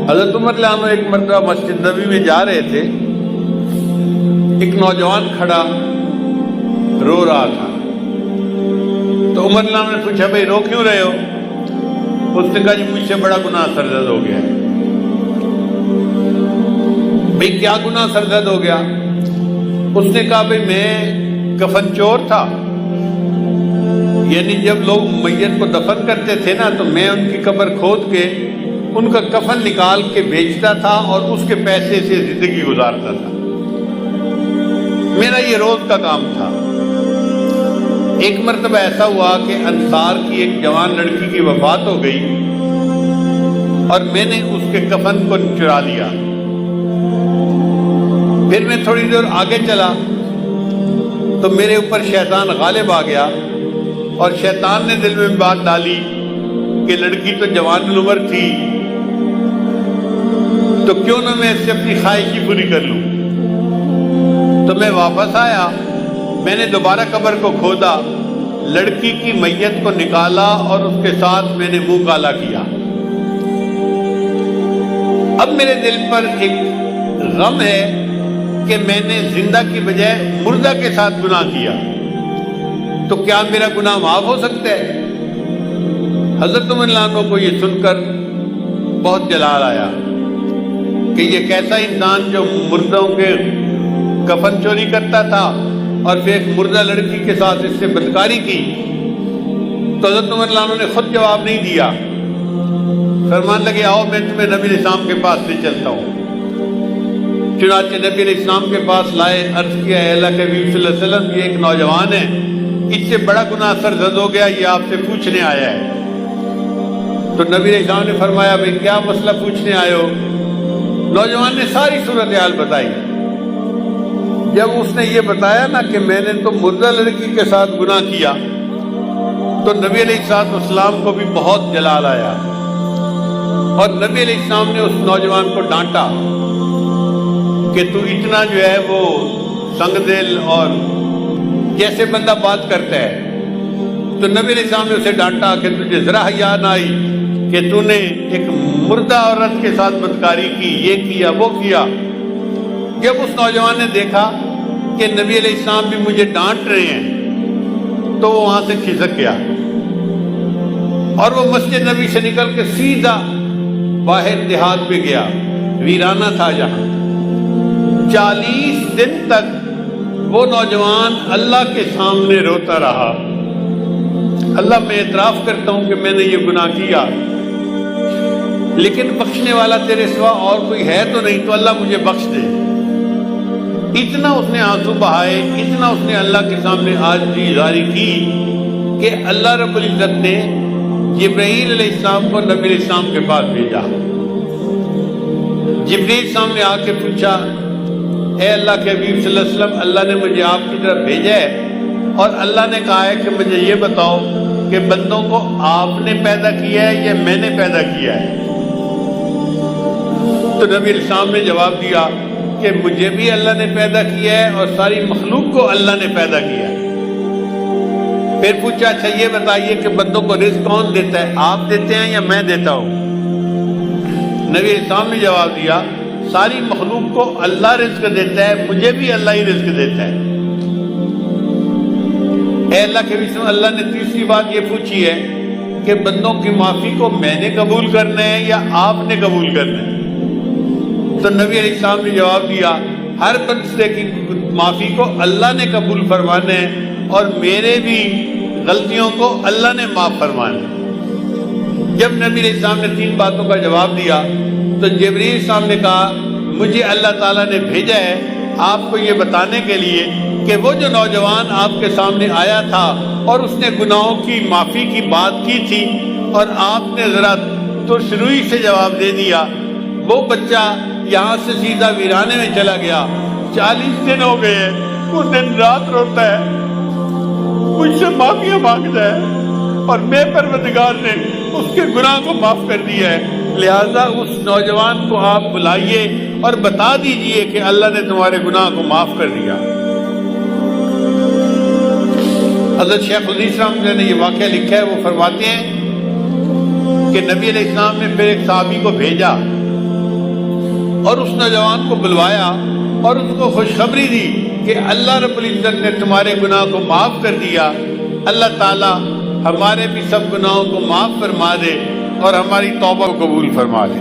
حضرت عمر رضی اللہ عنہ ایک مرتبہ مسجد نبوی میں جا رہے تھے، ایک نوجوان کھڑا رو رہا تھا، تو عمر رضی اللہ عنہ نے پوچھا بھائی رو کیوں رہے ہو؟ اس نے کہا جی مجھ سے بڑا گناہ سرزد ہو گیا ہے۔ بھائی کیا گناہ سرزد ہو گیا؟ اس نے کہا بھائی میں کفن چور تھا، یعنی جب لوگ میت کو دفن کرتے تھے نا تو میں ان کی قبر کھود کے ان کا کفن نکال کے بیچتا تھا اور اس کے پیسے سے زندگی گزارتا تھا، میرا یہ روز کا کام تھا۔ ایک مرتبہ ایسا ہوا کہ انصار کی ایک جوان لڑکی کی وفات ہو گئی اور میں نے اس کے کفن کو چرا لیا۔ پھر میں تھوڑی دور آگے چلا تو میرے اوپر شیطان غالب آ گیا اور شیطان نے دل میں بات ڈالی کہ لڑکی تو جوان العمر تھی تو کیوں نہ میں اس سے اپنی خواہش ہی پوری کر لوں۔ تو میں واپس آیا، میں نے دوبارہ قبر کو کھودا، لڑکی کی میت کو نکالا اور اس کے ساتھ میں نے منہ کالا کیا۔ اب میرے دل پر ایک غم ہے کہ میں نے زندہ کی بجائے مردہ کے ساتھ گناہ کیا، تو کیا میرا گناہ معاف ہو سکتا ہے؟ حضرت عمر رضی اللہ عنہ کو یہ سن کر بہت جلال آیا کہ یہ کیسا انسان جو مردوں کے کفن چوری کرتا تھا اور پھر ایک مردہ لڑکی کے ساتھ اس سے بدکاری کی۔ تو حضرت عمر رضی اللہ عنہ نے خود جواب نہیں دیا، فرمان لگے آؤ میں تمہیں نبی علیہ السلام کے پاس لے چلتا ہوں۔ چنانچہ نبی علیہ السلام کے پاس لائے، عرض کیا اے اللہ کے حبیب صلی اللہ علیہ وسلم یہ ایک نوجوان ہے، اس سے بڑا گناہ سرزد ہو گیا، یہ آپ سے پوچھنے آیا ہے۔ تو نبی علیہ السلام نے فرمایا بھئی کیا مسئلہ پوچھنے آئے ہو؟ نوجوان نے ساری صورتحال بتائی۔ جب اس نے یہ بتایا نا کہ میں نے تو مردہ لڑکی کے ساتھ گناہ کیا، تو نبی علیہ السلام کو بھی بہت جلال آیا اور نبی علیہ السلام نے اس نوجوان کو ڈانٹا کہ تو اتنا جو ہے وہ سنگ دل اور جیسے بندہ بات کرتا ہے۔ تو نبی علیہ السلام نے اسے ڈانٹا کہ تجھے ذرا حیا نہ آئی کہ تو نے ایک مردہ عورت کے ساتھ بدکاری کی، یہ کیا وہ کیا۔ جب اس نوجوان نے دیکھا کہ نبی علیہ السلام بھی مجھے ڈانٹ رہے ہیں تو وہ وہاں سے کھسک گیا اور وہ مسجد نبی سے نکل کے سیدھا باہر دیہات میں گیا، ویرانہ تھا جہاں۔ 40 دن تک وہ نوجوان اللہ کے سامنے روتا رہا، اللہ میں اعتراف کرتا ہوں کہ میں نے یہ گناہ کیا، لیکن بخشنے والا تیرے سوا اور کوئی ہے تو نہیں، تو اللہ مجھے بخش دے۔ اتنا اس نے آنسو بہائے، اتنا اس نے اللہ کے سامنے عاجزی ظاہر کی کہ اللہ رب العزت نے جبرائیل علیہ السلام کو نبی علیہ السلام کے پاس بھیجا۔ جبرائیل السلام نے آ کے پوچھا اے اللہ کے حبیب صلی اللہ علیہ وسلم، اللہ نے مجھے آپ کی طرف بھیجا ہے اور اللہ نے کہا ہے کہ مجھے یہ بتاؤ کہ بندوں کو آپ نے پیدا کیا ہے یا میں نے پیدا کیا ہے؟ تو نبی علیہ السلام نے جواب دیا کہ مجھے بھی اللہ نے پیدا کیا ہے اور ساری مخلوق کو اللہ نے پیدا کیا ہے۔ پھر پوچھا اچھا یہ بتائیے کہ بندوں کو رزق کون دیتا ہے، آپ دیتے ہیں یا میں دیتا ہوں؟ نبی علیہ السلام نے جواب دیا ساری مخلوق کو اللہ رزق دیتا ہے، مجھے بھی اللہ ہی رزق دیتا ہے۔ اے اللہ کے رسول، اللہ نے تیسری بات یہ پوچھی ہے کہ بندوں کی معافی کو میں نے قبول کرنا ہے یا آپ نے قبول کرنا ہے؟ تو نبی علیہ السلام نے جواب دیا ہر بندے کی معافی کو اللہ نے قبول فرمانا ہے اور میرے بھی غلطیوں کو اللہ نے معاف فرمانا ہے۔ جب نبی علیہ السلام نے 3 باتوں کا جواب دیا تو جبرائیل السلام نے کہا مجھے اللہ تعالیٰ نے بھیجا ہے آپ کو یہ بتانے کے لیے کہ وہ جو نوجوان آپ کے سامنے آیا تھا اور اس نے گناہوں کی معافی کی بات کی تھی اور آپ نے ذرا ترش روئی سے جواب دے دیا، وہ بچہ یہاں سے سیدھا ویرانے میں چلا گیا۔ 40 دن ہو گئے ہیں، وہ دن رات روتا ہے، مجھ سے معافیاں مانگتا ہے اور میں پروردگار نے اس کے گناہ کو معاف کر دیا ہے۔ لہذا اس نوجوان کو آپ بلائیے اور بتا دیجئے کہ اللہ نے تمہارے گناہ کو معاف کر دیا۔ حضرت شیخ الحدیث رحمۃ اللہ نے یہ واقعہ لکھا ہے، وہ فرماتے ہیں کہ نبی علیہ السلام نے پھر ایک صحابی کو بھیجا اور اس نوجوان کو بلوایا اور اس کو خوشخبری دی کہ اللہ رب العزت نے تمہارے گناہ کو معاف کر دیا، اللہ تعالی ہمارے بھی سب گناہوں کو معاف فرما دے اور ہماری توبہ کو قبول فرما دے۔